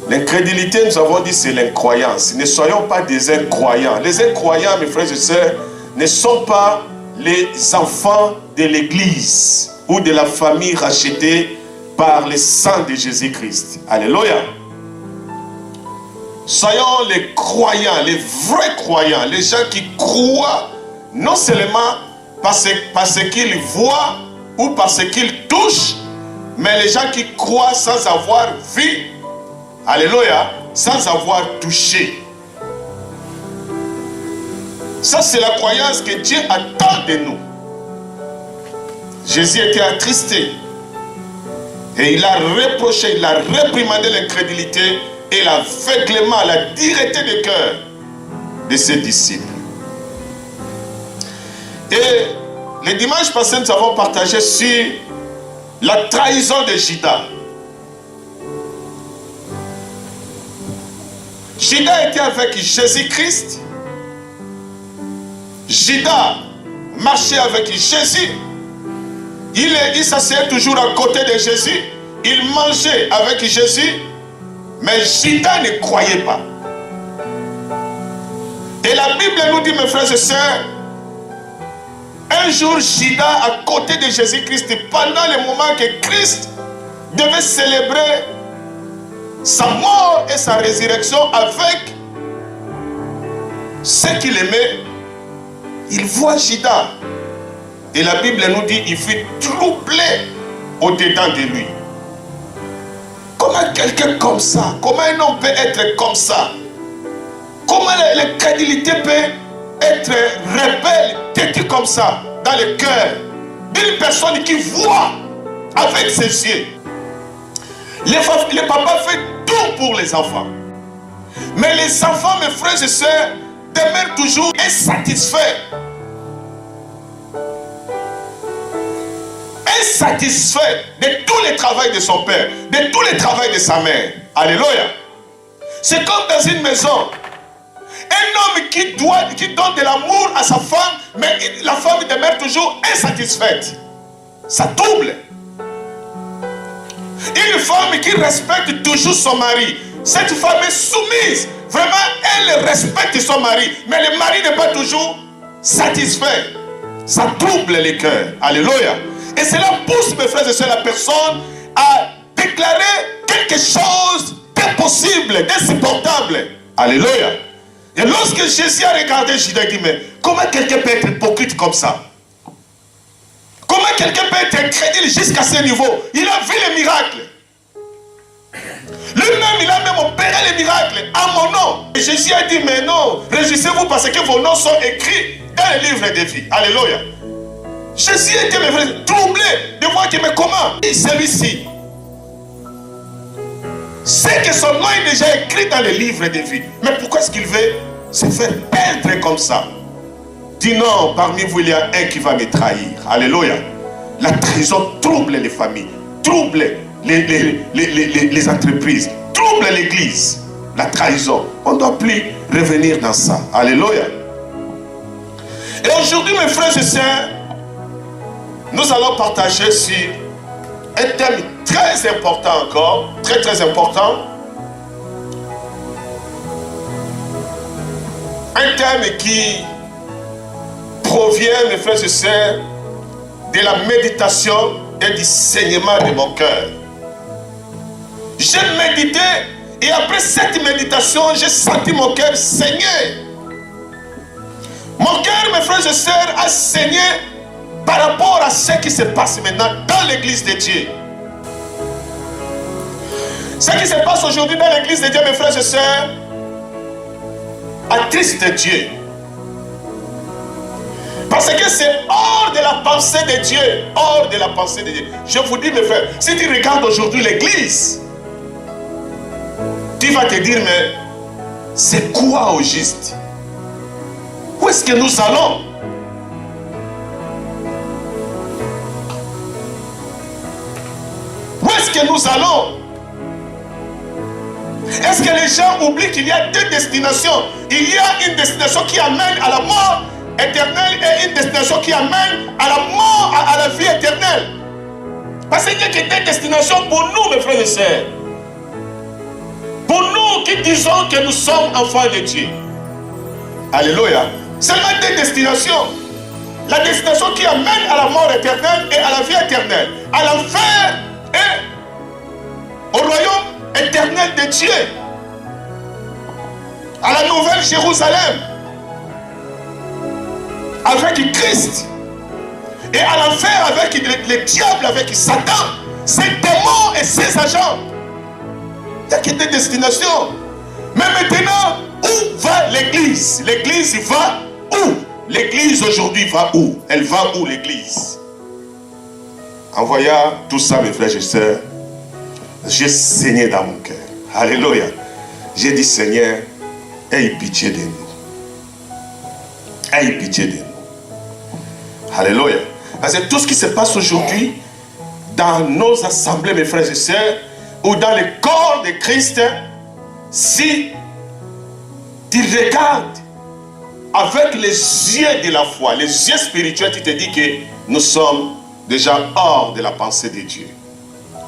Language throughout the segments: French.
L'incrédulité, nous avons dit, c'est l'incroyance. Ne soyons pas des incroyants. Les incroyants, mes frères et sœurs, ne sont pas les enfants de l'Église ou de la famille rachetée par le sang de Jésus-Christ. Alléluia. Soyons les croyants, les vrais croyants, les gens qui croient non seulement parce qu'ils voient ou parce qu'ils touchent, mais les gens qui croient sans avoir vu, alléluia, sans avoir touché. Ça, c'est la croyance que Dieu attend de nous. Jésus était attristé. Et il a reproché, il a réprimandé l'incrédulité et l'aveuglement, la dureté de cœur de ses disciples. Et le dimanche passé, nous avons partagé sur la trahison de Judas. Judas était avec Jésus-Christ. Judas marchait avec Jésus. Il s'asseyait toujours à côté de Jésus. Il mangeait avec Jésus. Mais Judas ne croyait pas. Et la Bible nous dit, mes frères et sœurs, un jour, Judas, à côté de Jésus-Christ, pendant le moment que Christ devait célébrer sa mort et sa résurrection avec ceux qu'il aimait, il voit Judas. Et la Bible nous dit, il fut troublé au-dedans de lui. Comment quelqu'un comme ça, comment un homme peut être comme ça? Comment l'incrédulité peut être rebelle, têtue comme ça, dans le cœur d'une personne qui voit avec ses yeux? Le papa fait tout pour les enfants. Mais les enfants, mes frères et sœurs, demeurent toujours insatisfaits. Insatisfait de tout le travail de son père, de tout le travail de sa mère. Alléluia. C'est comme dans une maison. Un homme qui donne de l'amour à sa femme, mais la femme demeure toujours insatisfaite. Ça trouble. Une femme qui respecte toujours son mari, cette femme est soumise. Vraiment, elle respecte son mari, mais le mari n'est pas toujours satisfait. Ça trouble les cœurs. Alléluia. Et cela pousse, mes frères et sœurs, la personne à déclarer quelque chose d'impossible, d'insupportable. Alléluia. Et lorsque Jésus a regardé Judas, il dit, mais comment quelqu'un peut être hypocrite comme ça? Comment quelqu'un peut être incrédule jusqu'à ce niveau? Il a vu les miracles. Lui-même, il a même opéré les miracles à mon nom. Et Jésus a dit, mais non, réjouissez-vous parce que vos noms sont écrits dans le livre de vie. Alléluia. Jésus était troublé de voir que, mais comment? Et celui-ci, c'est que son nom est déjà écrit dans le livre de vie. Mais pourquoi est-ce qu'il veut se faire perdre comme ça? Dis non, parmi vous il y a un qui va me trahir. Alléluia. La trahison trouble les familles, trouble les entreprises, trouble l'église. La trahison, on ne doit plus revenir dans ça. Alléluia. Et aujourd'hui, mes frères et sœurs, nous allons partager sur un thème très important encore, très très important. Un thème qui provient, mes frères et sœurs, de la méditation et du saignement de mon cœur. J'ai médité et après cette méditation, j'ai senti mon cœur saigner. Mon cœur, mes frères et sœurs, a saigné par rapport à ce qui se passe maintenant dans l'église de Dieu. Ce qui se passe aujourd'hui dans l'église de Dieu, mes frères et sœurs, attriste Dieu. Parce que c'est hors de la pensée de Dieu. Hors de la pensée de Dieu. Je vous dis, mes frères, si tu regardes aujourd'hui l'église, tu vas te dire, mais c'est quoi au juste? Où est-ce que nous allons? Où est-ce que nous allons? Est-ce que les gens oublient qu'il y a deux destinations? Il y a une destination qui amène à la mort éternelle et une destination qui amène à la mort, à la vie éternelle. Parce qu'il n'y a que deux destinations pour nous, mes frères et sœurs. Pour nous qui disons que nous sommes enfants de Dieu. Alléluia. Seulement deux destinations. La destination qui amène à la mort éternelle et à la vie éternelle. À l'enfer et au royaume éternel de Dieu. À la nouvelle Jérusalem. Avec Christ. Et à l'enfer avec le diable, avec Satan, ses démons et ses agents. Il n'y a que des destinations. Mais maintenant, où va l'église? L'église va où? L'église aujourd'hui va où? Elle va où l'église? En voyant tout ça, mes frères et sœurs, j'ai saigné dans mon cœur. Alléluia. J'ai dit, Seigneur, aie pitié de nous. Aie pitié de nous. Alléluia. Parce que tout ce qui se passe aujourd'hui dans nos assemblées, mes frères et sœurs, ou dans le corps de Christ, si tu regardes avec les yeux de la foi, les yeux spirituels, tu te dis que nous sommes déjà hors de la pensée de Dieu,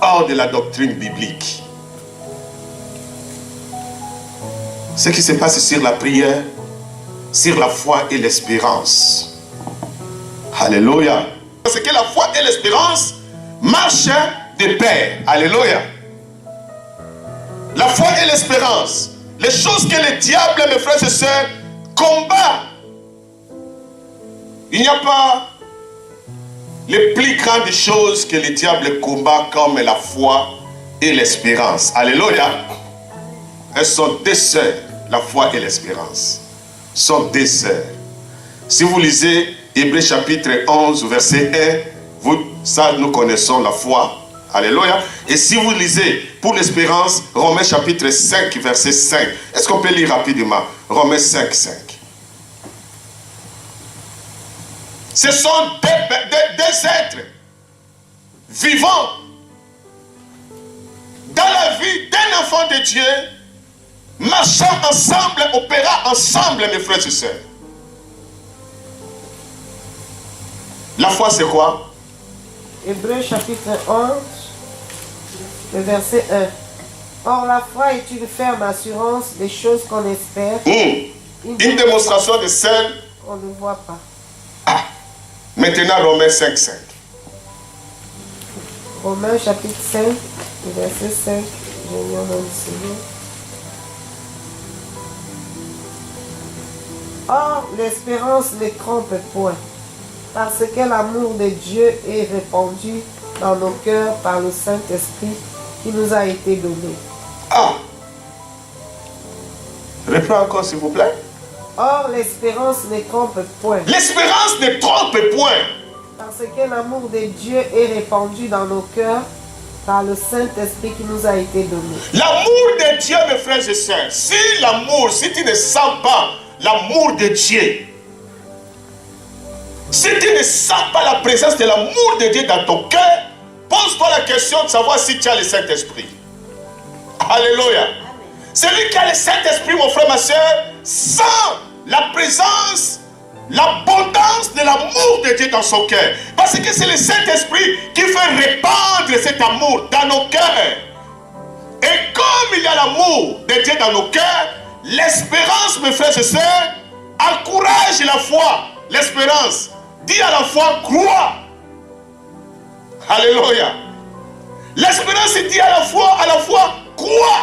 hors de la doctrine biblique. Ce qui se passe sur la prière, sur la foi et l'espérance. Alléluia. Parce que la foi et l'espérance marchent de pair. Alléluia. La foi et l'espérance. Les choses que le diable, mes frères et sœurs, combat. Il n'y a pas les plus grandes choses que le diable combat comme la foi et l'espérance. Alléluia. Elles sont deux sœurs. La foi et l'espérance sont deux sœurs. Si vous lisez Hébreux chapitre 11, verset 1, ça nous connaissons la foi. Alléluia. Et si vous lisez pour l'espérance, Romains chapitre 5, verset 5. Est-ce qu'on peut lire rapidement? Romains 5, 5. Ce sont deux êtres vivants dans la vie d'un enfant de Dieu, marchant ensemble, opérant ensemble, mes frères et sœurs. La foi, c'est quoi? Hébreux chapitre 11, le verset 1. Or, la foi est une ferme assurance des choses qu'on espère. Une démonstration de celle qu'on ne voit pas. Ah. Maintenant, Romains 5, 5. Romains chapitre 5, le verset 5. Je lis en anglais. Or, l'espérance ne trompe point, parce que l'amour de Dieu est répandu dans nos cœurs par le Saint-Esprit qui nous a été donné. Ah! Reprends encore, s'il vous plaît. Or, l'espérance ne trompe point. L'espérance ne trompe point. Parce que l'amour de Dieu est répandu dans nos cœurs par le Saint-Esprit qui nous a été donné. L'amour de Dieu, mes frères et sœurs, si tu ne sens pas l'amour de Dieu, si tu ne sens pas la présence de l'amour de Dieu dans ton cœur, pose-toi la question de savoir si tu as le Saint-Esprit. Alléluia. Celui qui a le Saint-Esprit, mon frère, ma soeur, sent la présence, l'abondance de l'amour de Dieu dans son cœur. Parce que c'est le Saint-Esprit qui fait répandre cet amour dans nos cœurs. Et comme il y a l'amour de Dieu dans nos cœurs, l'espérance, mes frères et sœurs, encourage la foi. L'espérance dit à la foi, crois. Alléluia. L'espérance dit à la foi, crois.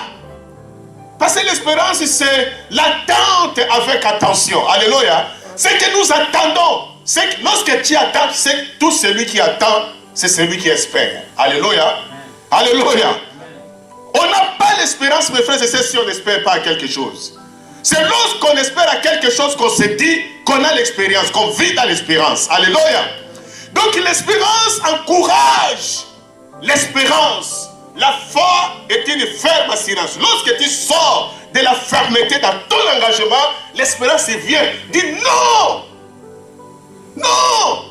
Parce que l'espérance, c'est l'attente avec attention. Alléluia. C'est que nous attendons. C'est que lorsque tu attends, c'est que tout celui qui attend, c'est celui qui espère. Alléluia. Alléluia. On n'a pas l'espérance, mes frères et sœurs, si on n'espère pas à quelque chose. C'est lorsqu'on espère à quelque chose qu'on se dit qu'on a l'expérience, qu'on vit dans l'espérance. Alléluia. Donc l'espérance encourage l'espérance. La foi est une ferme assurance. Lorsque tu sors de la fermeté dans ton engagement, l'espérance vient. Dis non. Non.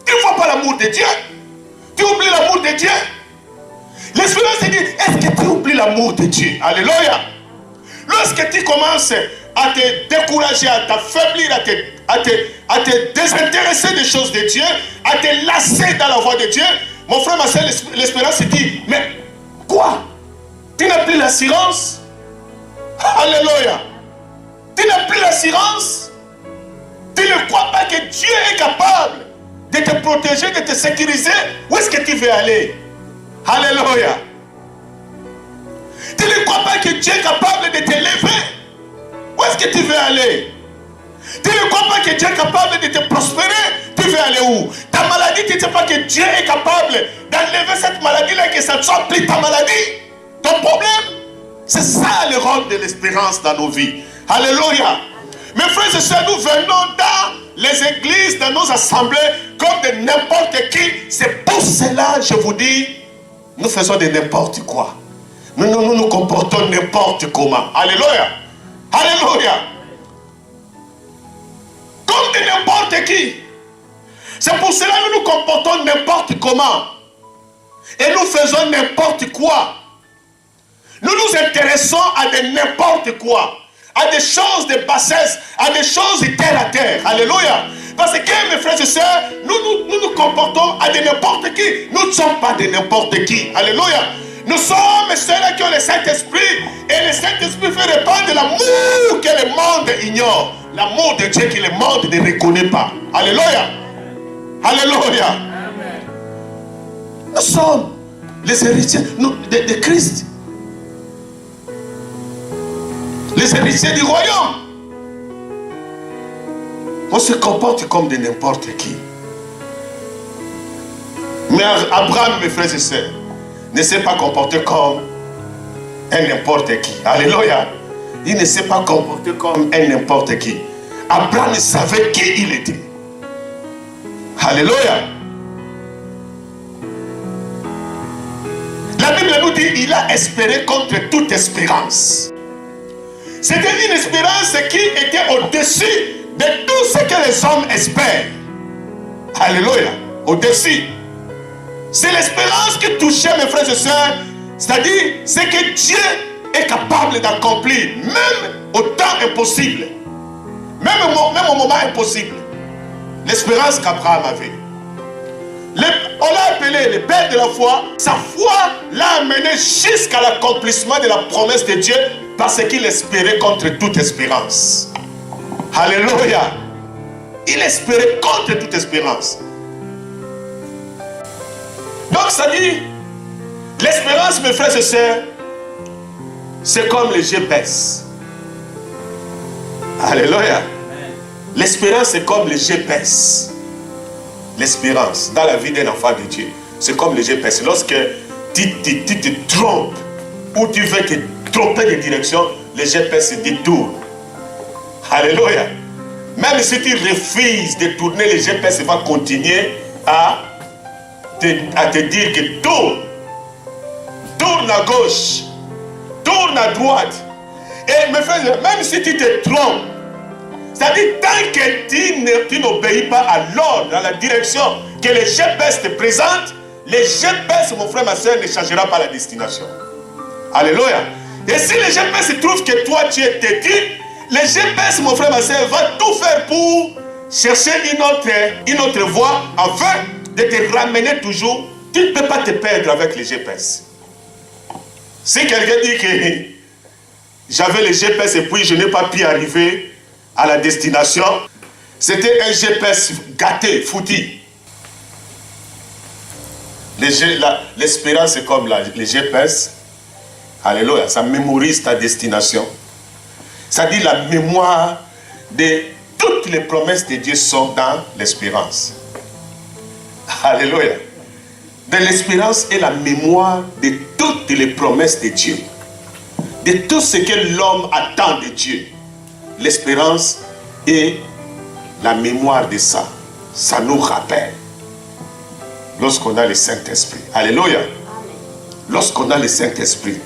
Tu ne vois pas l'amour de Dieu. Tu oublies l'amour de Dieu. L'espérance dit, est-ce que tu oublies l'amour de Dieu? Alléluia. Lorsque tu commences à te décourager, à t'affaiblir, à te désintéresser des choses de Dieu, à te lasser dans la voie de Dieu, mon frère, ma soeur, l'espérance dit, mais quoi? Tu n'as plus l'assurance? Alléluia. Tu n'as plus l'assurance. Tu ne crois pas que Dieu est capable de te protéger, de te sécuriser. Où est-ce que tu veux aller? Alléluia. Tu ne crois pas que Dieu est capable de te lever. Où est-ce que tu veux aller? Tu ne crois pas que Dieu est capable de te prospérer. Tu veux aller où? Ta maladie, tu ne sais pas que Dieu est capable d'enlever cette maladie-là, que ça ne soit plus ta maladie. Ton problème, c'est ça le rôle de l'espérance dans nos vies. Alléluia. Mes frères et sœurs, nous venons dans les églises, dans nos assemblées, comme de n'importe qui. C'est pour cela, je vous dis, nous faisons de n'importe quoi. Nous nous comportons n'importe comment. Alléluia. Alléluia. Comme de n'importe qui. C'est pour cela que nous nous comportons n'importe comment. Et nous faisons n'importe quoi. Nous nous intéressons à de n'importe quoi. À des choses de bassesse, à des choses de terre à terre. Alléluia. Parce que mes frères et sœurs, nous nous comportons à de n'importe qui. Nous ne sommes pas de n'importe qui. Alléluia. Nous sommes ceux-là qui ont le Saint-Esprit. Et le Saint-Esprit fait répandre l'amour que le monde ignore. L'amour de Dieu que le monde ne reconnaît pas. Alléluia. Alléluia. Amen. Nous sommes les héritiers de Christ. Les héritiers du royaume. On se comporte comme de n'importe qui. Mais Abraham, mes frères et sœurs, ne s'est pas comporté comme un n'importe qui. Alléluia. Il ne s'est pas comporté comme un n'importe qui. Abraham savait qui il était. Alléluia. La Bible nous dit il a espéré contre toute espérance. C'était une espérance qui était au-dessus de tout ce que les hommes espèrent. Alléluia. Au-dessus. C'est l'espérance qui touchait mes frères et sœurs. C'est-à-dire, c'est que Dieu est capable d'accomplir, même au temps impossible. Même au moment impossible. L'espérance qu'Abraham avait. On l'a appelé le père de la foi. Sa foi l'a amené jusqu'à l'accomplissement de la promesse de Dieu parce qu'il espérait contre toute espérance. Alléluia. Il espérait contre toute espérance. Donc ça dit, l'espérance, mes frères et sœurs, c'est comme le GPS. Alléluia. L'espérance, c'est comme le GPS. L'espérance, dans la vie d'un enfant de Dieu, c'est comme le GPS. Lorsque tu te trompes, ou tu veux te tromper de direction, le GPS se détourne. Alléluia. Même si tu refuses de tourner, le GPS va continuer à te dire que tourne à gauche, tourne à droite. Et mes frères, même si tu te trompes, c'est-à-dire tant que tu n'obéis pas à l'ordre, à la direction que le GPS te présente, le GPS, mon frère, ma soeur, ne changera pas la destination. Alléluia. Et si le GPS trouve que toi tu es têtu, le GPS, mon frère, ma soeur, va tout faire pour chercher une autre voie afin de te ramener toujours. Tu ne peux pas te perdre avec le GPS. Si quelqu'un dit que j'avais le GPS et puis je n'ai pas pu arriver à la destination, c'était un GPS gâté, foutu. L'espérance est comme le GPS. Alléluia, ça mémorise ta destination. Ça dit la mémoire de toutes les promesses de Dieu sont dans l'espérance. Alléluia. De l'espérance est la mémoire de toutes les promesses de Dieu. De tout ce que l'homme attend de Dieu. L'espérance est la mémoire de ça. Ça nous rappelle. Lorsqu'on a le Saint-Esprit. Alléluia. Lorsqu'on a le Saint-Esprit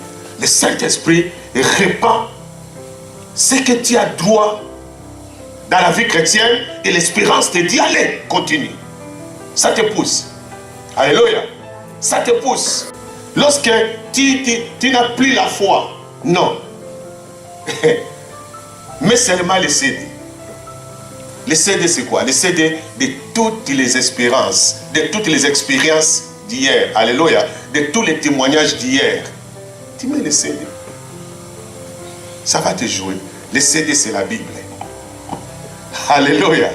répand ce que tu as droit dans la vie chrétienne et l'espérance te dit allez, continue. Ça te pousse. Alléluia. Ça te pousse. Lorsque tu n'as plus la foi, non. Mais seulement le CD. Le CD c'est quoi? Le CD de toutes les espérances, de toutes les expériences d'hier. Alléluia. De tous les témoignages d'hier. Tu mets le CD. Ça va te jouer. Les CD, c'est la Bible. Alléluia.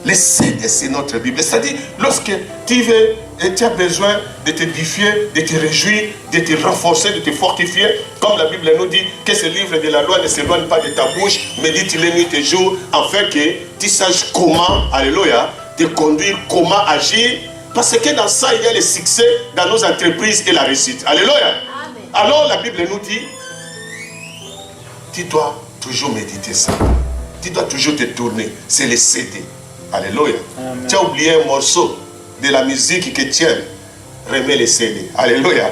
Les CD, c'est notre Bible. C'est-à-dire, lorsque tu veux et tu as besoin de t'édifier, de te réjouir, de te renforcer, de te fortifier, comme la Bible nous dit que ce livre de la loi ne s'éloigne pas de ta bouche, médite les nuits et jours, afin que tu saches comment, alléluia, te conduire, comment agir, parce que dans ça, il y a le succès dans nos entreprises et la réussite. Alléluia. Amen. Alors la Bible nous dit, tu dois toujours méditer ça. Tu dois toujours te tourner. C'est le CD. Alléluia. Amen. Tu as oublié un morceau de la musique que tu aimes. Remets les CD. Alléluia.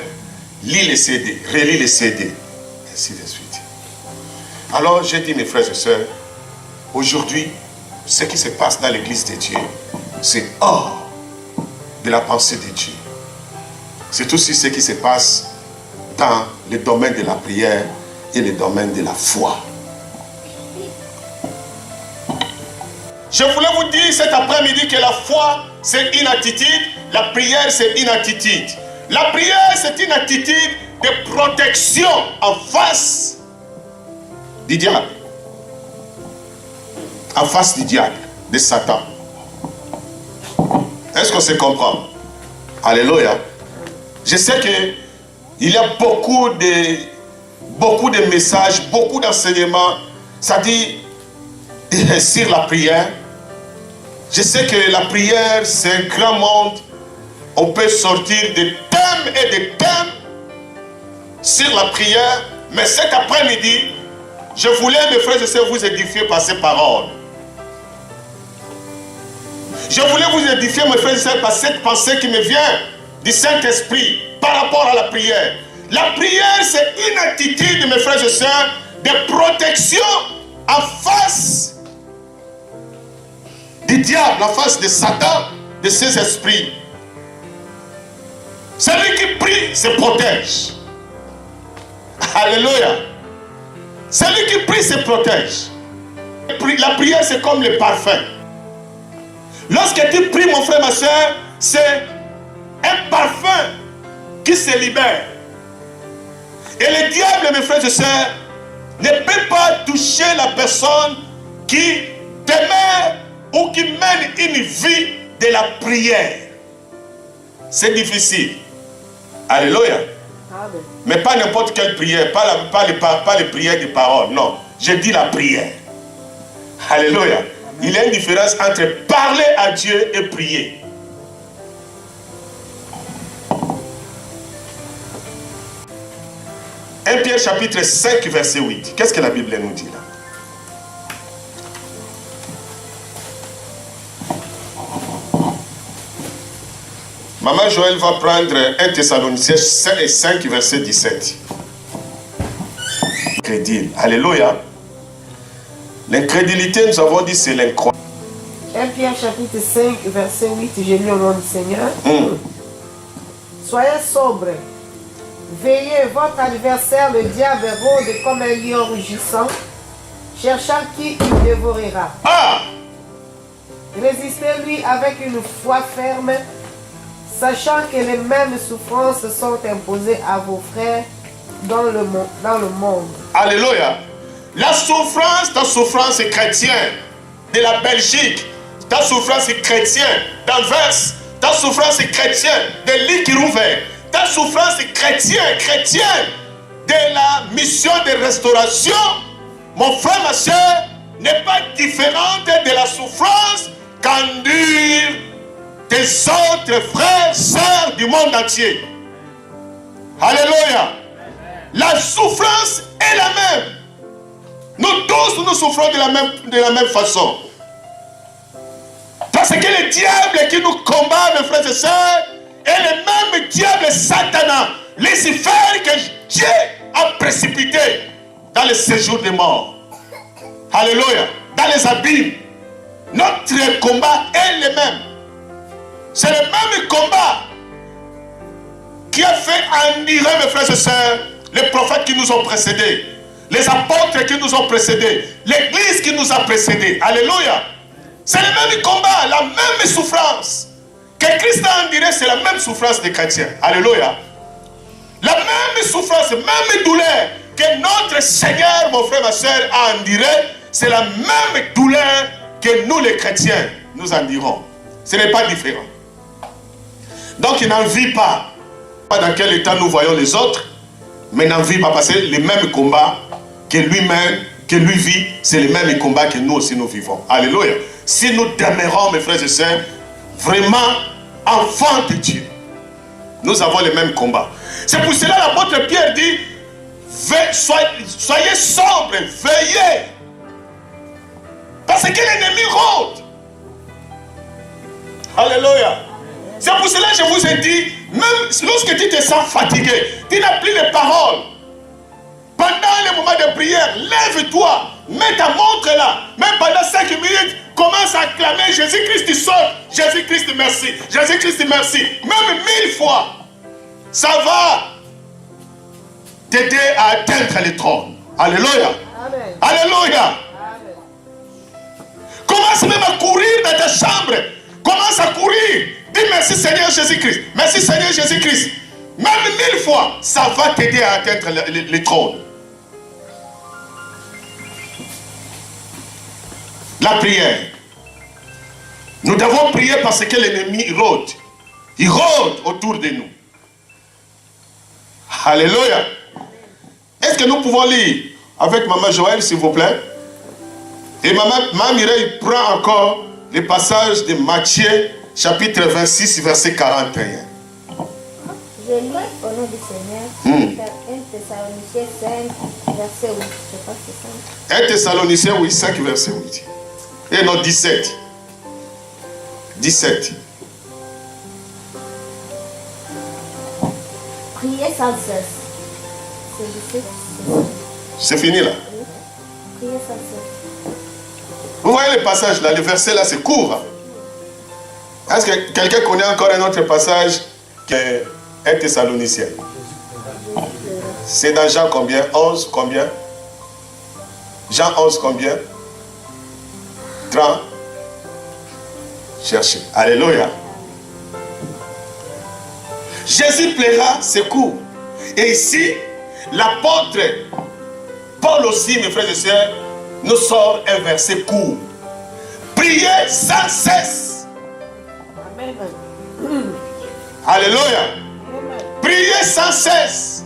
Lis les CD. Relis les CD. Ainsi de suite. Alors, j'ai dit, mes frères et sœurs, aujourd'hui, ce qui se passe dans l'église de Dieu, c'est hors de la pensée de Dieu. C'est aussi ce qui se passe dans le domaine de la prière et le domaine de la foi. Je voulais vous dire cet après-midi que la foi, c'est une attitude, la prière, c'est une attitude. La prière, c'est une attitude de protection en face du diable. En face du diable, de Satan. Est-ce qu'on se comprend? Alléluia. Je sais qu'il y a beaucoup de messages, beaucoup d'enseignements, c'est-à-dire sur la prière. Je sais que la prière, c'est un grand monde. On peut sortir de thèmes et de thèmes sur la prière. Mais cet après-midi, je voulais, mes frères et sœurs, vous édifier par ces paroles. Je voulais vous édifier, mes frères et sœurs, par cette pensée qui me vient du Saint-Esprit par rapport à la prière. La prière, c'est une attitude, mes frères et sœurs, de protection en face du diable, en face de Satan, de ses esprits. Celui qui prie se protège. Alléluia. Celui qui prie se protège. La prière, c'est comme le parfum. Lorsque tu pries, mon frère, ma soeur, c'est un parfum qui se libère. Et le diable, mes frères et sœurs, ne peut pas toucher la personne qui demeure ou qui mène une vie de la prière. C'est difficile. Alléluia. Amen. Mais pas n'importe quelle prière, pas les prières de parole, non. Je dis la prière. Alléluia. Amen. Il y a une différence entre parler à Dieu et prier. Un Pierre chapitre 5 verset 8. Qu'est-ce que la Bible nous dit là? Maman Joël va prendre 1 Thessaloniciens 5 verset 17. Crédile. Alléluia. L'incrédulité, nous avons dit, c'est l'incroyance. 1 Pierre chapitre 5 verset 8, j'ai lu au nom du Seigneur. Soyez sobres. Veillez, votre adversaire, le diable, rôde comme un lion rugissant, cherchant qui il dévorera. Résistez-lui avec une foi ferme, sachant que les mêmes souffrances sont imposées à vos frères dans le monde. Alléluia. La souffrance, ta souffrance est chrétienne de la Belgique, ta souffrance est chrétienne d'Anvers, ta souffrance est chrétienne de l'Ikirouver, ta souffrance est chrétienne de la mission de restauration. Mon frère, ma soeur, n'est pas différente de la souffrance qu'endurent des autres frères, sœurs du monde entier. Alléluia. La souffrance est la même. Nous tous, nous souffrons de la même façon. Parce que le diable qui nous combat, mes frères et sœurs, est le même diable Satan, Lucifer, que Dieu a précipité dans le séjour des morts. Alléluia. Dans les abîmes. Notre combat est le même. C'est le même combat qui a fait endurer, mes frères et sœurs, les prophètes qui nous ont précédés, les apôtres qui nous ont précédés, l'église qui nous a précédés. Alléluia. C'est le même combat, la même souffrance. Que Christ a enduré, c'est la même souffrance des chrétiens. Alléluia. La même souffrance, même douleur que notre notre Seigneur, mon frère, ma soeur, en dirait, c'est la même douleur que nous les chrétiens, nous en dirons. Ce n'est pas différent. Donc il n'en vit pas dans quel état nous voyons les autres, mais n'en vit pas parce que les mêmes combats que lui-même, que lui vit, c'est les mêmes combats que nous aussi nous vivons. Alléluia. Si nous demeurons, mes frères et sœurs, vraiment enfants de Dieu, nous avons les mêmes combats. C'est pour cela l'apôtre Pierre dit, soyez sobres, veillez. Parce que l'ennemi rôde. Alléluia. C'est pour cela que je vous ai dit, même lorsque tu te sens fatigué, tu n'as plus les paroles. Pendant les moments de prière, lève-toi, mets ta montre là. Même pendant 5 minutes, commence à acclamer Jésus-Christ, tu sautes. Jésus-Christ, merci. Jésus-Christ, merci. Même 1000 fois, ça va t'aider à atteindre le trône. Alléluia. Amen. Alléluia. Amen. Commence même à courir dans ta chambre. Commence à courir. Dis merci Seigneur Jésus-Christ. Merci Seigneur Jésus-Christ. Même 1000 fois, ça va t'aider à atteindre le trône. La prière. Nous devons prier parce que l'ennemi rôde. Il rôde autour de nous. Alléluia. Est-ce que nous pouvons lire avec Maman Joël, s'il vous plaît? Et Maman Mireille prend encore les passages de Matthieu, chapitre 26, verset 41. Je lis au nom du Seigneur, 1 Thessaloniciens 5, verset 8. Je crois que c'est ça. 1 Thessaloniciens 8, 5, verset 8. Et non, 17. 17. Priez sans cesse. C'est 17. C'est fini là. Oui. Priez sans cesse. Vous voyez le passage là, le verset là, c'est court. Hein? Est-ce que quelqu'un connaît encore un autre passage qui est 1 Thessaloniciens? C'est dans Jean combien? 11 combien? Jean 11 combien? 30. Cherchez. Alléluia. Jésus plaira, c'est court. Et ici, l'apôtre Paul aussi, mes frères et sœurs, nous sort un verset court. Priez sans cesse. Amen. Alléluia. Amen. Priez sans cesse.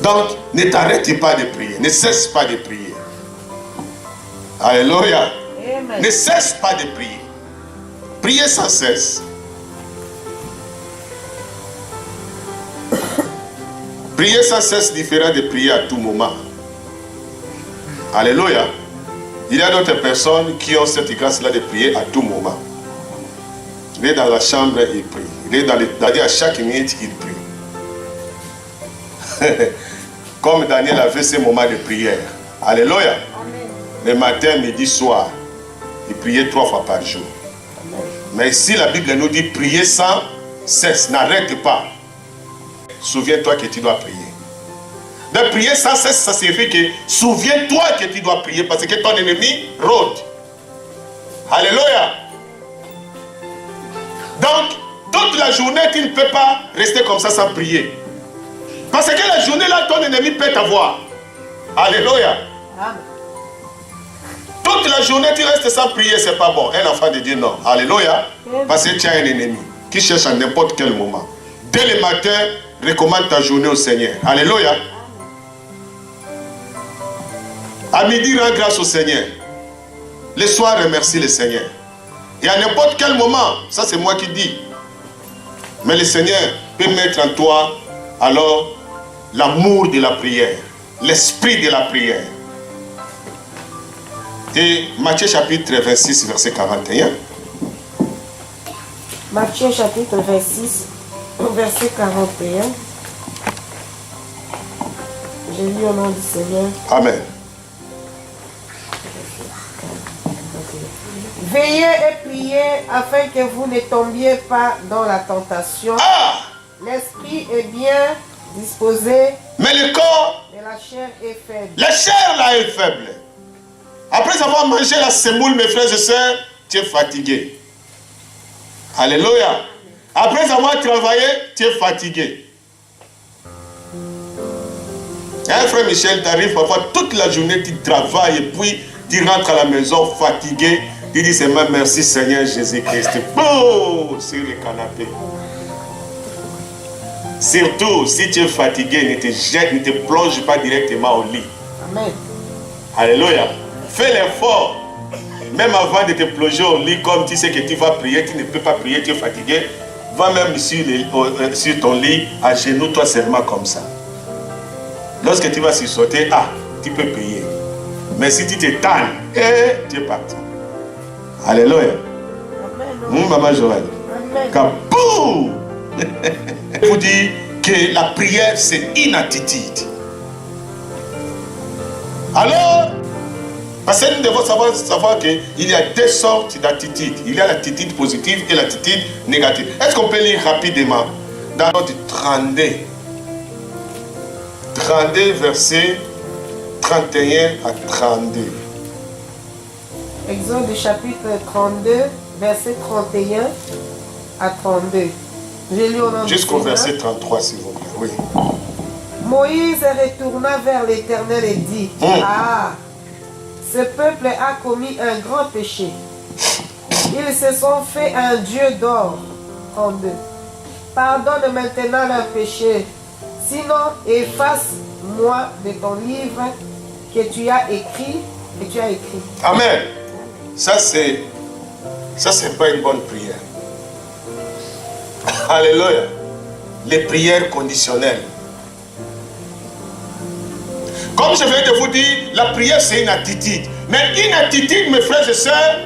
Donc, ne t'arrête pas de prier. Ne cesse pas de prier. Alléluia. Amen. Ne cesse pas de prier. Priez sans cesse. Prier sans cesse différent de prier à tout moment. Alléluia. Il y a d'autres personnes qui ont cette grâce-là de prier à tout moment. Il est dans la chambre, il prie. Il est à chaque minute, il prie. Comme Daniel avait ces moments de prière. Alléluia. Amen. Le matin, midi, soir. Il priait 3 fois par jour. Mais ici, la Bible nous dit prier sans cesse. N'arrête pas. Souviens-toi que tu dois prier. De prier sans cesse, ça signifie que souviens-toi que tu dois prier parce que ton ennemi rôde. Alléluia. Donc, toute la journée, tu ne peux pas rester comme ça sans prier. Parce que la journée là, ton ennemi peut t'avoir. Alléluia. Amen. Toute la journée, tu restes sans prier, c'est pas bon. Un enfant de Dieu, non. Alléluia. Parce que tu as un ennemi qui cherche à n'importe quel moment. Dès le matin, recommande ta journée au Seigneur. Alléluia. À midi, rends grâce au Seigneur. Le soir, remercie le Seigneur. Et à n'importe quel moment, ça c'est moi qui dis. Mais le Seigneur peut mettre en toi alors l'amour de la prière, l'esprit de la prière. Et Matthieu chapitre 26, verset 41. Matthieu chapitre 26, verset 41. Je lis au nom du Seigneur. Amen. Veillez et priez afin que vous ne tombiez pas dans la tentation. Ah! L'esprit est bien disposé, Mais le corps, mais la chair est faible. la chair là est faible. Après avoir mangé la semoule, mes frères et sœurs, tu es fatigué. Alléluia. Après avoir travaillé, tu es fatigué. Hein, frère Michel, tu arrives parfois toute la journée, tu travailles et puis tu rentres à la maison fatigué. Tu dis seulement merci Seigneur Jésus-Christ. Boum, sur le canapé. Surtout si tu es fatigué, ne te jette, ne te plonge pas directement au lit. Amen. Alléluia. Fais l'effort. Même avant de te plonger au lit, comme tu sais que tu vas prier, tu ne peux pas prier, tu es fatigué. Va même sur ton lit, à genoux, toi seulement comme ça. Lorsque tu vas s'y sauter, tu peux prier. Mais si tu te tannes, tu es parti. Alléluia. Amen. Maman Joël. Amen. Kaboum! Je vous dis que la prière, c'est une attitude. Alors, parce que nous devons savoir qu'il y a deux sortes d'attitudes. Il y a l'attitude positive et l'attitude négative. Est-ce qu'on peut lire rapidement dans notre 32 versets 31 à 32. Exode chapitre 32, verset 31 à 32. J'ai lu au nom du Jusqu'au Seigneur. verset 33, s'il vous plaît. Oui. Moïse retourna vers l'Éternel et dit, Ah, ce peuple a commis un grand péché. Ils se sont fait un dieu d'or. 32. Pardonne maintenant leur péché, sinon efface-moi de ton livre que tu as écrit. Amen. Ça, c'est pas une bonne prière. Alléluia. Les prières conditionnelles. Comme je viens de vous dire, la prière c'est une attitude. Mais une attitude, mes frères et sœurs,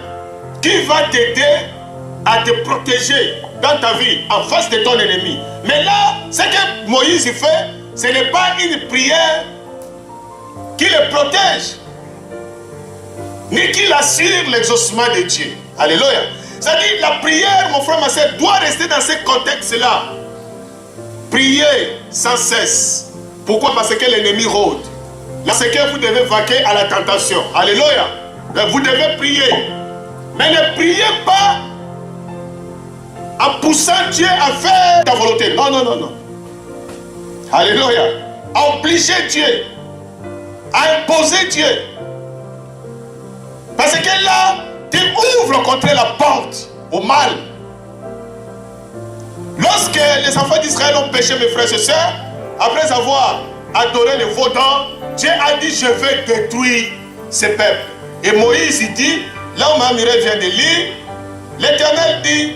qui va t'aider à te protéger dans ta vie, en face de ton ennemi. Mais là, ce que Moïse fait, ce n'est pas une prière qui le protège, ni qui assure l'exaucement de Dieu. Alléluia. C'est-à-dire, la prière, mon frère, ma soeur, doit rester dans ce contexte-là. Priez sans cesse. Pourquoi? Parce que l'ennemi rôde. Là, c'est que vous devez vaquer à la tentation. Alléluia. Vous devez prier. Mais ne priez pas en poussant Dieu à faire ta volonté. Non, non, non, non. Alléluia. À obliger Dieu. À imposer Dieu. Parce que là, tu ouvres contre la porte au mal. Lorsque les enfants d'Israël ont péché, mes frères et sœurs, après avoir adoré les veaux-dents, Dieu a dit, je vais détruire ce peuple. Et Moïse, il dit, là où Mme Mireille vient de lire, l'Éternel dit,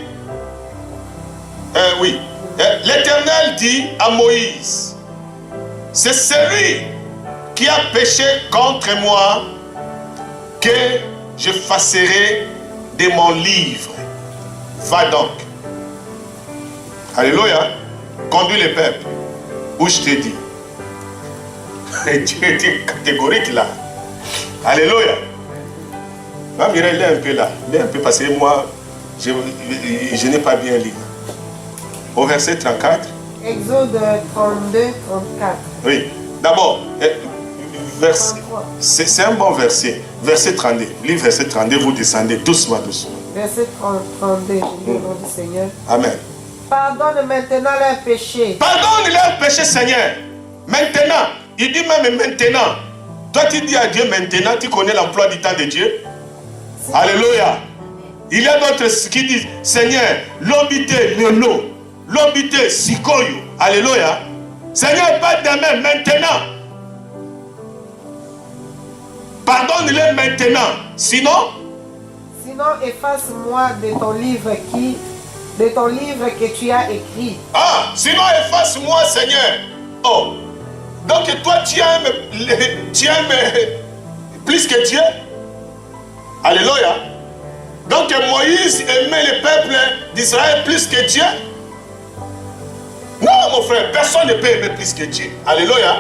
l'Éternel dit à Moïse, c'est celui qui a péché contre moi que j'effacerai de mon livre. Va donc. Alléluia. Conduis le peuple. Où je te dis. Et Dieu est catégorique là. Alléluia. Ma Mireille, il est un peu là. Il est un peu parce que moi, je n'ai pas bien lu. Au verset 34. Exode 32, 34. Oui. D'abord, c'est un bon verset. Verset 32. Livre verset 32, vous descendez doucement, doucement. Verset 32, je lis au nom du Seigneur. Amen. Pardonne maintenant leurs péchés. Pardonne leurs péchés, Seigneur. Maintenant. Il dit même maintenant. Toi, tu dis à Dieu maintenant, tu connais l'emploi du temps de Dieu. Alléluia. Il y a d'autres qui disent, Seigneur, l'obité, lolo, l'obité, sikoyo. Alléluia. Seigneur, pas demain, maintenant. Pardonne-les maintenant. Sinon, efface-moi de ton livre que tu as écrit. Ah, sinon efface-moi, Seigneur. Oh, donc toi tu aimes plus que Dieu. Alléluia. Donc Moïse aimait le peuple d'Israël plus que Dieu. Non, mon frère, personne ne peut aimer plus que Dieu. Alléluia.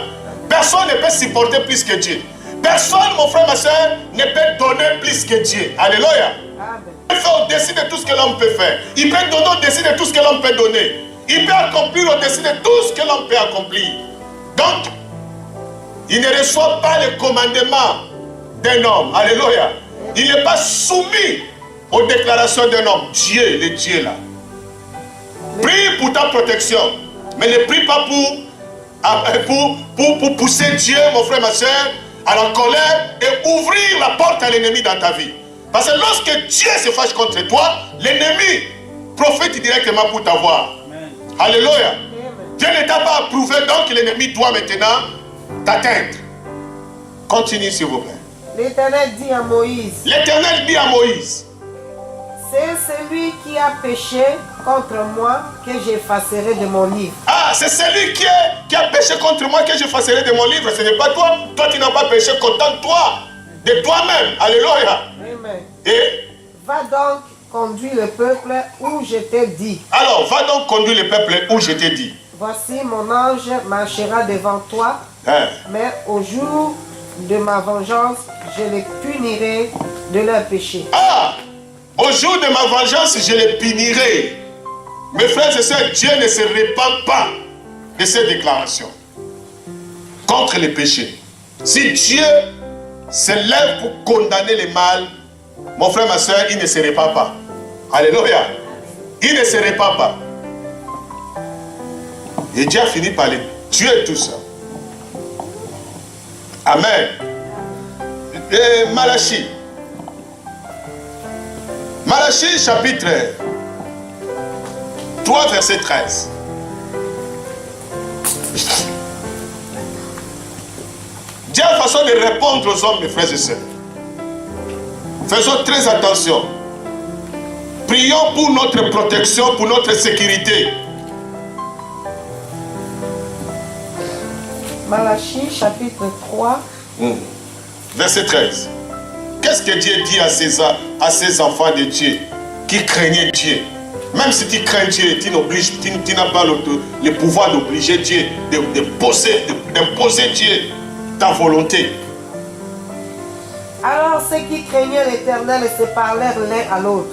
Personne ne peut supporter plus que Dieu. Personne, mon frère, ma soeur, ne peut donner plus que Dieu. Alléluia. Amen. Il peut faire au-dessus de tout ce que l'homme peut faire. Il peut donner au-dessus de tout ce que l'homme peut donner. Il peut accomplir au-dessus de tout ce que l'homme peut accomplir. Donc, il ne reçoit pas le commandement d'un homme. Alléluia. Il n'est pas soumis aux déclarations d'un homme. Dieu, le Dieu là. Prie pour ta protection. Mais ne prie pas pour pousser Dieu, mon frère, ma soeur, à la colère et ouvrir la porte à l'ennemi dans ta vie. Parce que lorsque Dieu se fâche contre toi, l'ennemi profite directement pour t'avoir. Alléluia. Dieu ne t'a pas approuvé, donc l'ennemi doit maintenant t'atteindre. Continue s'il vous plaît. L'Éternel dit à Moïse. L'Éternel dit à Moïse. C'est celui qui a péché contre moi que j'effacerai de mon livre. Ah, c'est celui qui a péché contre moi que j'effacerai de mon livre. Ce n'est pas toi. Toi, tu n'as pas péché. Contente-toi de toi-même. Alléluia. Amen. Et va donc conduire le peuple où je t'ai dit. Alors, va donc conduire le peuple où je t'ai dit. Voici mon ange marchera devant toi, mais au jour de ma vengeance, je les punirai de leurs péchés. Ah! Au jour de ma vengeance, je les punirai. Mes frères et sœurs, Dieu ne se répand pas de ces déclarations contre les péchés. Si Dieu se lève pour condamner le mal, mon frère, ma soeur, il ne se répand pas. Alléluia. Il ne se répand pas. Et Dieu a fini par les tuer tout ça. Amen. Et Malachie. Malachie chapitre 3 verset 13. Dieu a façon de répondre aux hommes, mes frères et sœurs. Faisons très attention. Prions pour notre protection, pour notre sécurité. Malachie chapitre 3 verset 13. Qu'est-ce que Dieu dit à ces enfants de Dieu qui craignaient Dieu? Même si tu crains Dieu, tu n'as pas le pouvoir d'obliger Dieu, d'imposer Dieu ta volonté. Alors ceux qui craignaient l'Éternel se parlèrent l'un à l'autre.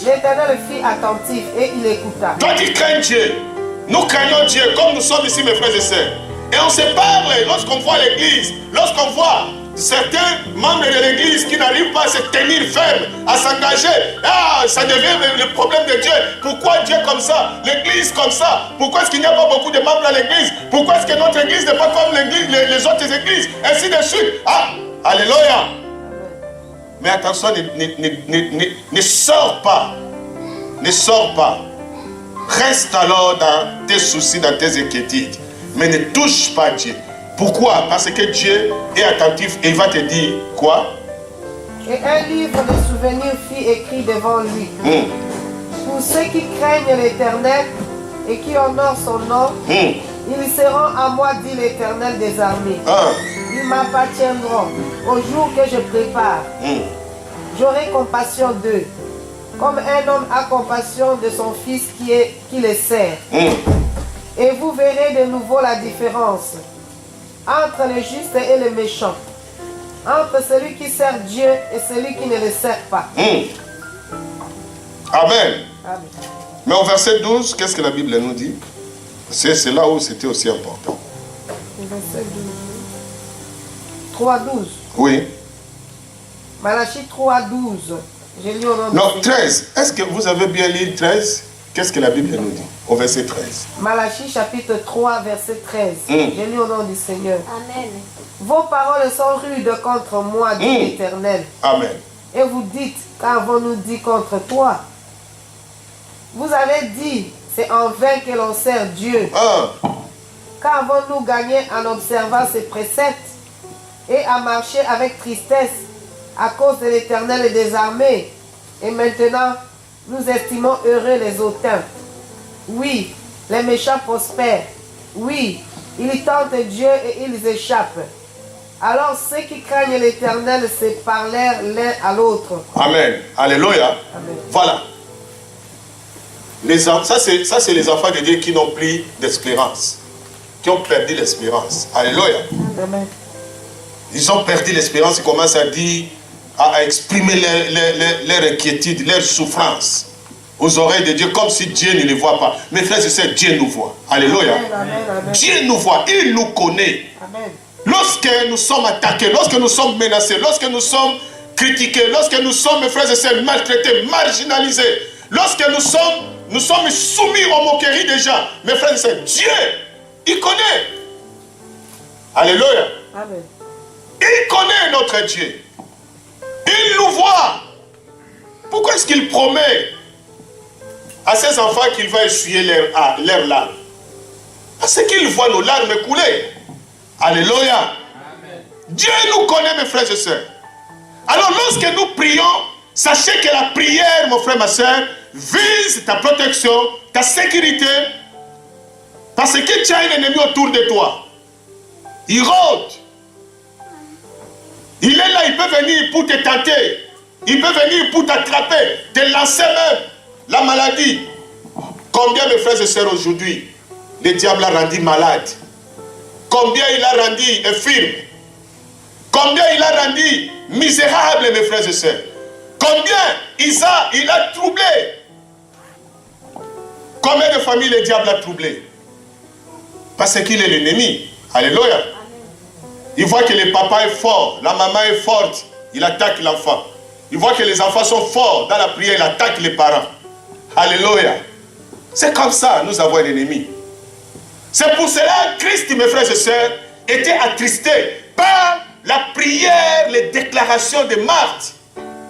L'Éternel fit attentif et il écouta. Toi tu crains Dieu. Nous craignons Dieu comme nous sommes ici, mes frères et sœurs. Et on se parle lorsqu'on voit l'église, lorsqu'on voit certains membres de l'église qui n'arrivent pas à se tenir ferme, à s'engager. Ah, ça devient le problème de Dieu. Pourquoi Dieu comme ça? L'église comme ça? Pourquoi est-ce qu'il n'y a pas beaucoup de membres à l'église? Pourquoi est-ce que notre église n'est pas comme les autres églises? Ainsi de suite. Ah, alléluia. Mais attention, ne sors pas. Ne sors pas. Reste alors dans tes soucis, dans tes inquiétudes. Mais ne touche pas Dieu. Pourquoi? Parce que Dieu est attentif et il va te dire quoi? Et un livre de souvenirs fut écrit devant lui. Pour ceux qui craignent l'Éternel et qui honorent son nom, ils seront à moi, dit l'Éternel des armées. Ils m'appartiendront au jour que je prépare. J'aurai compassion d'eux, comme un homme a compassion de son fils qui le sert. Et vous verrez de nouveau la différence entre le juste et le méchant, entre celui qui sert Dieu et celui qui ne le sert pas. Amen. Amen. Mais au verset 12, qu'est-ce que la Bible nous dit? C'est là où c'était aussi important. Verset 12. 3.12. Oui. Malachie 3.12. J'ai lu au nom de Non, Dieu. 13. Est-ce que vous avez bien lu 13? Qu'est-ce que la Bible nous dit au verset 13? Malachie chapitre 3 verset 13. J'ai lu au nom du Seigneur. Amen. Vos paroles sont rudes contre moi, dit l'Éternel. Amen. Et vous dites, qu'avons-nous dit contre toi? Vous avez dit, c'est en vain que l'on sert Dieu. Qu'avons-nous gagné en observant ses préceptes et à marcher avec tristesse à cause de l'Éternel et des armées? Et maintenant, nous estimons heureux les hautains. Oui, les méchants prospèrent. Oui, ils tentent Dieu et ils échappent. Alors ceux qui craignent l'Éternel se parlèrent l'un à l'autre. Amen. Alléluia. Amen. Voilà. Ça, c'est les enfants de Dieu qui n'ont plus d'espérance. Qui ont perdu l'espérance. Alléluia. Amen. Ils ont perdu l'espérance. Ils commencent à dire, à exprimer leur inquiétude, leur souffrance aux oreilles de Dieu, comme si Dieu ne les voit pas. Mes frères et sœurs, Dieu nous voit. Alléluia. Amen, amen. Dieu nous voit, il nous connaît. Amen. Lorsque nous sommes attaqués, lorsque nous sommes menacés, lorsque nous sommes critiqués, lorsque nous sommes, mes frères et sœurs, maltraités, marginalisés, lorsque nous sommes nous sommes soumis aux moqueries des gens. Mes frères et sœurs, Dieu, il connaît. Alléluia. Amen. Il connaît notre Dieu. Il nous voit. Pourquoi est-ce qu'il promet à ses enfants qu'il va essuyer leurs larmes? Parce qu'il voit nos larmes couler. Alléluia. Amen. Dieu nous connaît, mes frères et sœurs. Alors lorsque nous prions, sachez que la prière, mon frère, ma soeur, vise ta protection, ta sécurité, parce que tu as un ennemi autour de toi. Il rôde. Il est là, il peut venir pour te tenter. Il peut venir pour t'attraper, te lancer même la maladie. Combien, mes frères et sœurs, aujourd'hui, le diable a rendu malade? Combien il a rendu infirme? Combien il a rendu misérable, mes frères et sœurs? Combien il a troublé? Combien de familles le diable a troublé? Parce qu'il est l'ennemi. Alléluia. Il voit que le papa est fort, la maman est forte, il attaque l'enfant. Il voit que les enfants sont forts dans la prière, il attaque les parents. Alléluia. C'est comme ça, nous avons un ennemi. C'est pour cela que Christ, mes frères et sœurs, était attristé par la prière, les déclarations de Marthe.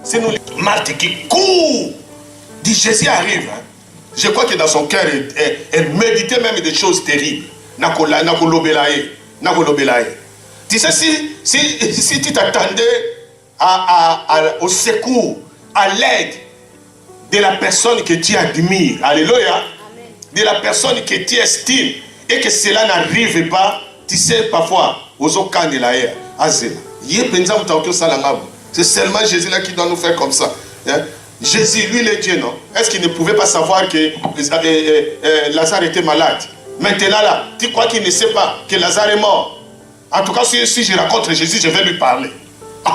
C'est nous, Marthe qui court, dit Jésus arrive. Hein. Je crois que dans son cœur, elle méditait même des choses terribles. Tu sais, si tu t'attendais au secours, à l'aide de la personne que tu admires, alléluia, de la personne que tu estimes, et que cela n'arrive pas, tu sais, parfois, aux occasions de l'air, c'est seulement Jésus là qui doit nous faire comme ça. Hein? Jésus, lui, il est Dieu, non? Est-ce qu'il ne pouvait pas savoir que Lazare était malade? Maintenant là, tu crois qu'il ne sait pas que Lazare est mort? En tout cas, si je rencontre Jésus, je vais lui parler.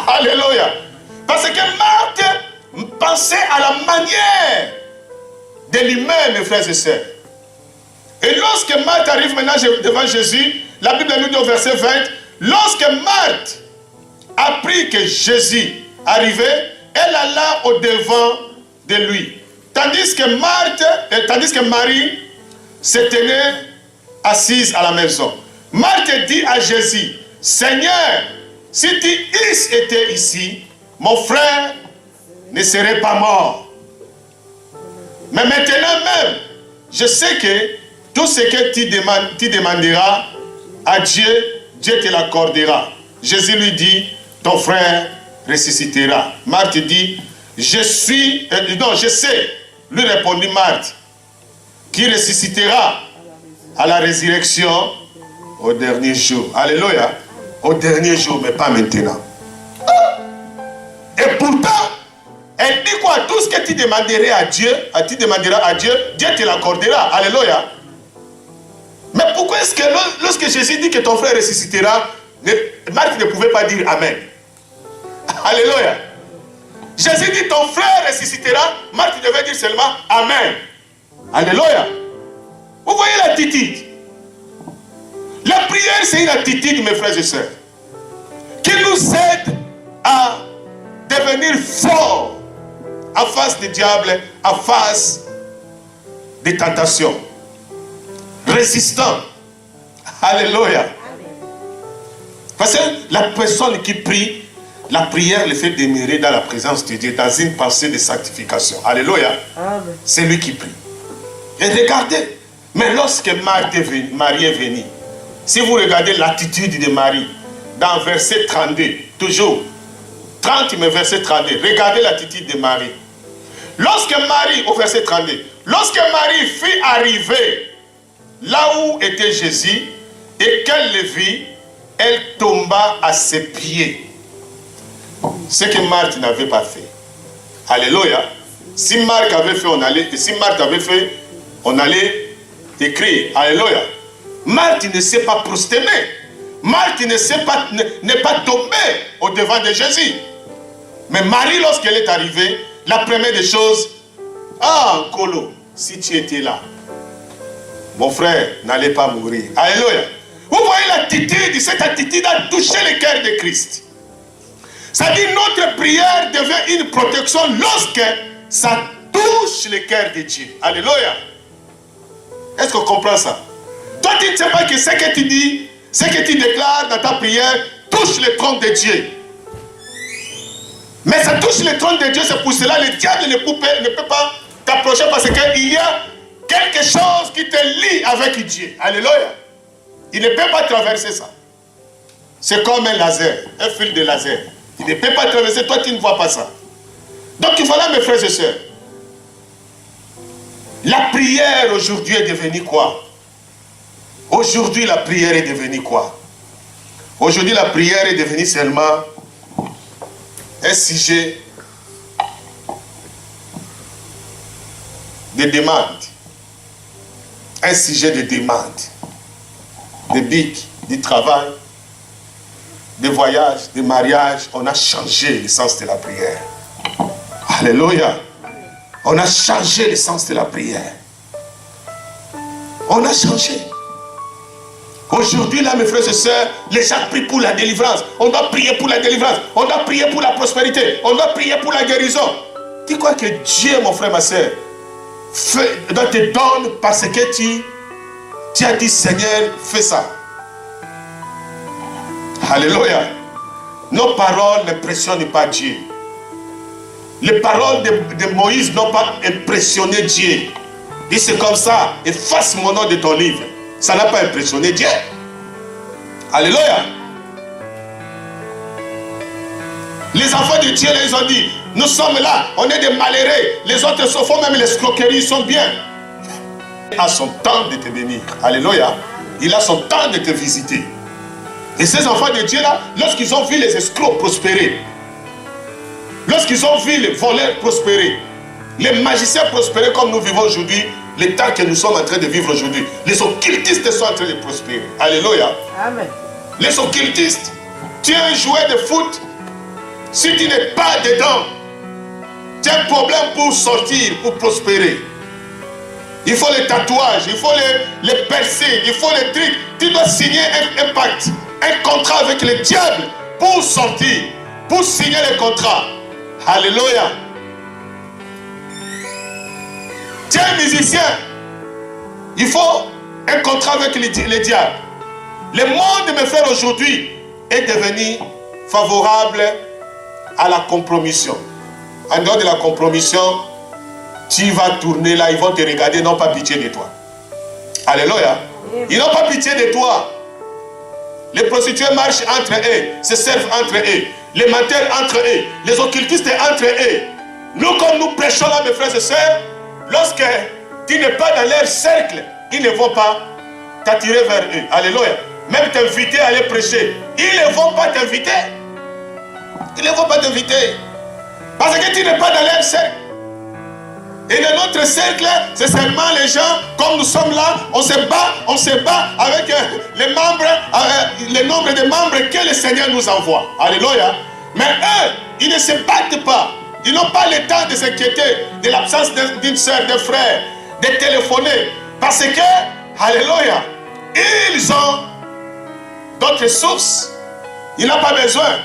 Alléluia. Parce que Marthe pensait à la manière de l'humain, mes frères et sœurs. Et lorsque Marthe arrive maintenant devant Jésus, la Bible nous dit au verset 20, lorsque Marthe apprit que Jésus arrivait, elle alla au-devant de lui. Tandis que Marie se tenait assise à la maison. Marthe dit à Jésus, Seigneur, si tu eusses été ici, mon frère ne serait pas mort. Mais maintenant même, je sais que tout ce que tu demanderas à Dieu, Dieu te l'accordera. Jésus lui dit, ton frère ressuscitera. Marthe dit, je sais, lui répondit Marthe, qui ressuscitera à la résurrection au dernier jour. Alléluia. Au dernier jour, mais pas maintenant. Et pourtant, elle dit quoi? Tout ce que tu demanderas à Dieu, Dieu te l'accordera. Alléluia. Mais pourquoi est-ce que lorsque Jésus dit que ton frère ressuscitera, Marthe ne pouvait pas dire Amen? Alléluia. Jésus dit ton frère ressuscitera, Marthe devait dire seulement Amen. Alléluia. Vous voyez l'attitude. La prière, c'est une attitude, mes frères et sœurs, qui nous aide à devenir forts en face du diable, en face des tentations. Résistant. Alléluia. Parce que la personne qui prie, la prière le fait demeurer dans la présence de Dieu, dans une pensée de sanctification. Alléluia. C'est lui qui prie. Et regardez, mais lorsque Marie est venue, si vous regardez l'attitude de Marie, dans verset 32, toujours, 30 mais verset 32, regardez l'attitude de Marie. Lorsque Marie, au verset 32, lorsque Marie fut arrivée là où était Jésus, et qu'elle le vit, elle tomba à ses pieds. Ce que Marthe n'avait pas fait. Alléluia. Si Marthe avait fait, on allait écrire. Alléluia. Marthe ne s'est pas prosterné. Marthe n'est pas tombée au devant de Jésus. Mais Marie, lorsqu'elle est arrivée, la première des choses, ah, Colo, si tu étais là, mon frère n'allait pas mourir. Alléluia. Vous voyez l'attitude, cette attitude a touché le cœur de Christ. Ça dit notre prière devient une protection lorsque ça touche touche le cœur de Dieu. Alléluia. Est-ce qu'on comprend ça? Toi, tu ne sais pas que ce que tu dis, ce que tu déclares dans ta prière, touche le trône de Dieu. Mais ça touche le trône de Dieu, c'est pour cela que le diable ne peut pas t'approcher parce qu'il y a quelque chose qui te lie avec Dieu. Alléluia. Il ne peut pas traverser ça. C'est comme un laser, un fil de laser. Il ne peut pas traverser, toi tu ne vois pas ça. Donc voilà mes frères et sœurs. La prière aujourd'hui est devenue quoi? Aujourd'hui la prière est devenue quoi? Aujourd'hui la prière est devenue seulement un sujet de demande. Un sujet de demande. De bic, du travail, de voyage, de mariage. On a changé le sens de la prière. Alléluia. On a changé le sens de la prière. On a changé. Aujourd'hui, là, mes frères et sœurs, les gens prient pour la délivrance. On doit prier pour la délivrance. On doit prier pour la prospérité. On doit prier pour la guérison. Tu crois que Dieu, mon frère, ma sœur, te donne parce que tu as dit, Seigneur, fais ça. Alléluia. Nos paroles n'impressionnent pas Dieu. Les paroles de Moïse n'ont pas impressionné Dieu. Il dit, c'est comme ça, efface mon nom de ton livre. Ça n'a pas impressionné Dieu. Alléluia. Les enfants de Dieu, ils ont dit, nous sommes là, on est des malheureux. Les autres se font même les escroqueries, ils sont bien. Il a son temps de te bénir. Alléluia. Il a son temps de te visiter. Et ces enfants de Dieu là, lorsqu'ils ont vu les escrocs prospérer, lorsqu'ils ont vu les voleurs prospérer, les magiciens prospérer comme nous vivons aujourd'hui, le temps que nous sommes en train de vivre aujourd'hui, les occultistes sont en train de prospérer. Alléluia. Amen. Les occultistes, tu es un joueur de foot, si tu n'es pas dedans, tu as un problème pour sortir, pour prospérer. Il faut les tatouages, il faut les percer, il faut les trucs. Tu dois signer un pacte, un contrat avec le diable pour sortir, pour signer le contrat. Alléluia. Tu es un musicien, il faut un contrat avec le diable. Le monde, mes frères, aujourd'hui est devenu favorable à la compromission. En dehors de la compromission, tu vas tourner là, ils vont te regarder, ils n'ont pas pitié de toi. Alléluia. Ils n'ont pas pitié de toi. Les prostituées marchent entre eux, se servent entre eux. Les menteurs entre eux, les occultistes entre eux. Nous, comme nous prêchons là, mes frères et sœurs, lorsque tu n'es pas dans leur cercle, ils ne vont pas t'attirer vers eux. Alléluia. Même t'inviter à aller prêcher, ils ne vont pas t'inviter. Ils ne vont pas t'inviter. Parce que tu n'es pas dans leur cercle. Et dans notre cercle, c'est seulement les gens, comme nous sommes là, on se bat avec les membres, le nombre de membres que le Seigneur nous envoie. Alléluia. Mais eux, ils ne se battent pas. Ils n'ont pas le temps de s'inquiéter de l'absence d'une soeur, d'un frère, de téléphoner. Parce que, alléluia, ils ont d'autres sources. Ils n'ont pas besoin.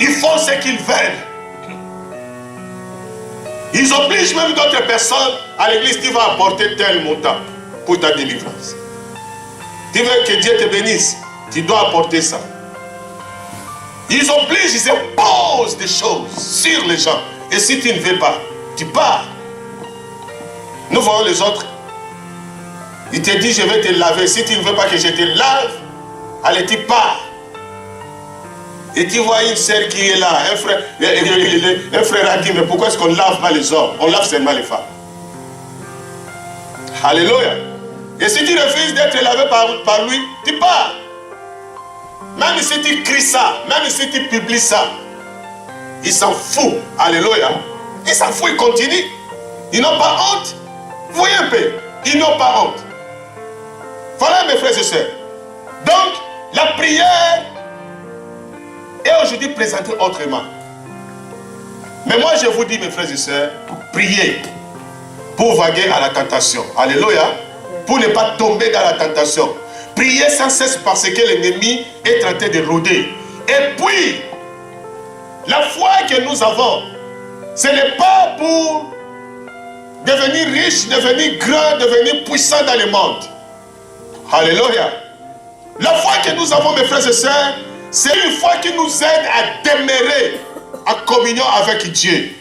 Ils font ce qu'ils veulent. Ils obligent même d'autres personnes à l'église. Tu vas apporter tel montant pour ta délivrance. Tu veux que Dieu te bénisse, tu dois apporter ça. Ils obligent, ils imposent des choses sur les gens. Et si tu ne veux pas, tu pars. Nous voyons les autres. Il te dit, je vais te laver. Si tu ne veux pas que je te lave, allez, tu pars. Et tu vois une sœur qui est là, un frère a dit, mais pourquoi est-ce qu'on ne lave pas les hommes? On lave seulement les femmes. Alléluia. Et si tu refuses d'être lavé par lui, tu pars. Même si tu cries ça, même si tu publies ça, il s'en fout. Alléluia. Il s'en fout, il continue. Ils n'ont pas honte. Voyez un peu, ils n'ont pas honte. Voilà mes frères et sœurs. Donc, la prière est aujourd'hui présentée autrement. Mais moi je vous dis mes frères et sœurs, priez pour vaguer à la tentation. Alléluia. Pour ne pas tomber dans la tentation. Priez sans cesse parce que l'ennemi est en train de rôder. Et puis, la foi que nous avons, ce n'est pas pour devenir riche, devenir grand, devenir puissant dans le monde. Alléluia. La foi que nous avons, mes frères et sœurs, c'est une foi qui nous aide à demeurer en communion avec Dieu.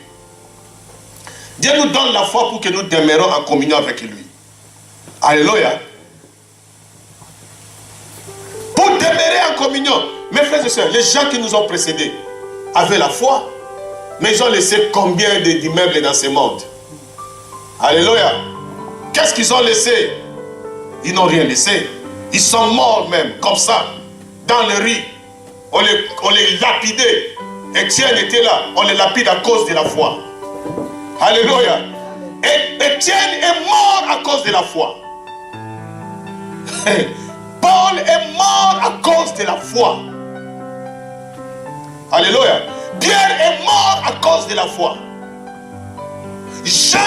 Dieu nous donne la foi pour que nous demeurons en communion avec lui. Alléluia. Pour demeurer en communion, mes frères et sœurs, les gens qui nous ont précédés avaient la foi, mais ils ont laissé combien d'immeubles dans ce monde? Alléluia. Qu'est-ce qu'ils ont laissé? Ils n'ont rien laissé. Ils sont morts même, comme ça, dans le riz. On les lapidait. Étienne était là, on les lapide à cause de la foi. Alléluia. Et Étienne est mort à cause de la foi. Paul est mort à cause de la foi. Alléluia. Pierre est mort à cause de la foi. Jean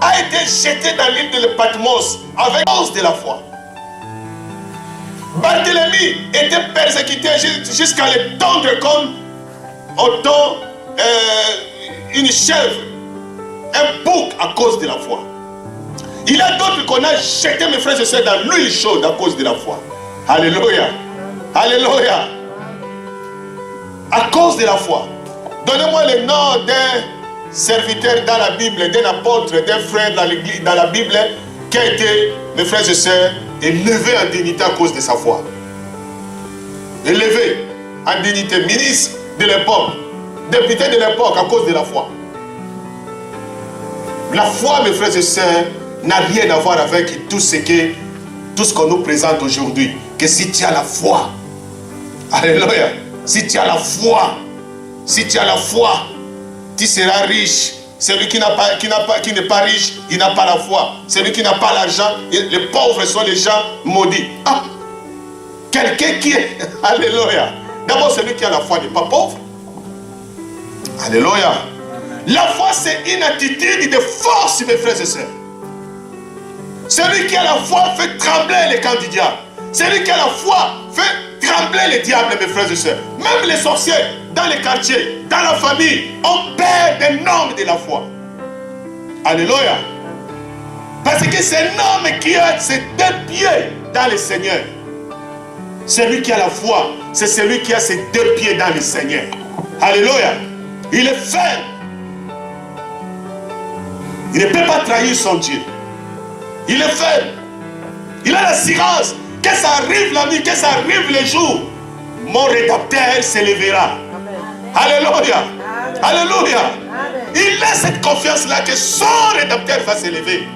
a été jeté dans l'île de Patmos avec cause de la foi. Barthélemy était persécuté jusqu'à le tendre comme autant une chèvre, un bouc à cause de la foi. Il y a d'autres qu'on a jeté, mes frères et sœurs, dans l'huile chaude à cause de la foi. Alléluia. Alléluia. À cause de la foi. Donnez-moi le nom d'un serviteur dans la Bible, d'un apôtre, d'un frère dans l'église, dans la Bible, qui a été, mes frères et sœurs, élevé en dignité à cause de sa foi. Élevé en dignité, ministre de l'époque, député de l'époque à cause de la foi. La foi, mes frères et sœurs, n'a rien à voir avec tout ce qu'on nous présente aujourd'hui. Que si tu as la foi, alléluia, si tu as la foi, tu seras riche. Celui qui n'est pas riche, il n'a pas la foi. Celui qui n'a pas l'argent, les pauvres sont les gens maudits. Ah, quelqu'un qui est, alléluia. D'abord, celui qui a la foi n'est pas pauvre. Alléluia. La foi, c'est une attitude de force, mes frères et sœurs. Celui qui a la foi fait trembler les camps du diable. Celui qui a la foi fait trembler les diables, mes frères et sœurs. Même les sorciers, dans les quartiers, dans la famille, on perd des noms de la foi. Alléluia. Parce que c'est un homme qui a ses deux pieds dans le Seigneur. Celui qui a la foi, c'est celui qui a ses deux pieds dans le Seigneur. Alléluia. Il est ferme. Il ne peut pas trahir son Dieu. Il est ferme. Il a l'assurance que ça arrive la nuit, que ça arrive le jour. Mon rédempteur s'élèvera. Alléluia. Amen. Alléluia. Amen. Il a cette confiance-là que son rédempteur va s'élever.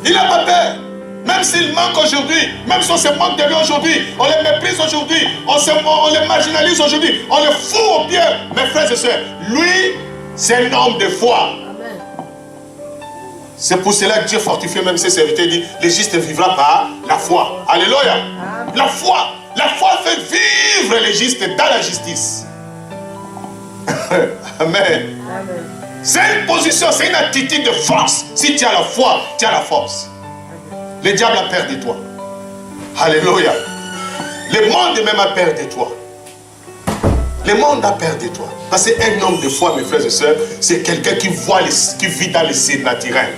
Il n'a pas peur. Même s'il manque aujourd'hui, même si on se moque de lui aujourd'hui, on les méprise aujourd'hui, on les marginalise aujourd'hui, on les fout aux pieds, mes frères et sœurs. Lui, c'est un homme de foi. C'est pour cela que Dieu fortifie même ses serviteurs et dit, le juste vivra par la foi. Alléluia. La foi fait vivre le juste dans la justice. Amen. C'est une position, c'est une attitude de force. Si tu as la foi, tu as la force. Le diable a peur de toi. Alléluia. Le monde même a peur de toi. Le monde a peur de toi. Parce qu'un homme de foi, mes frères et sœurs, c'est quelqu'un qui vit dans le ciel naturel.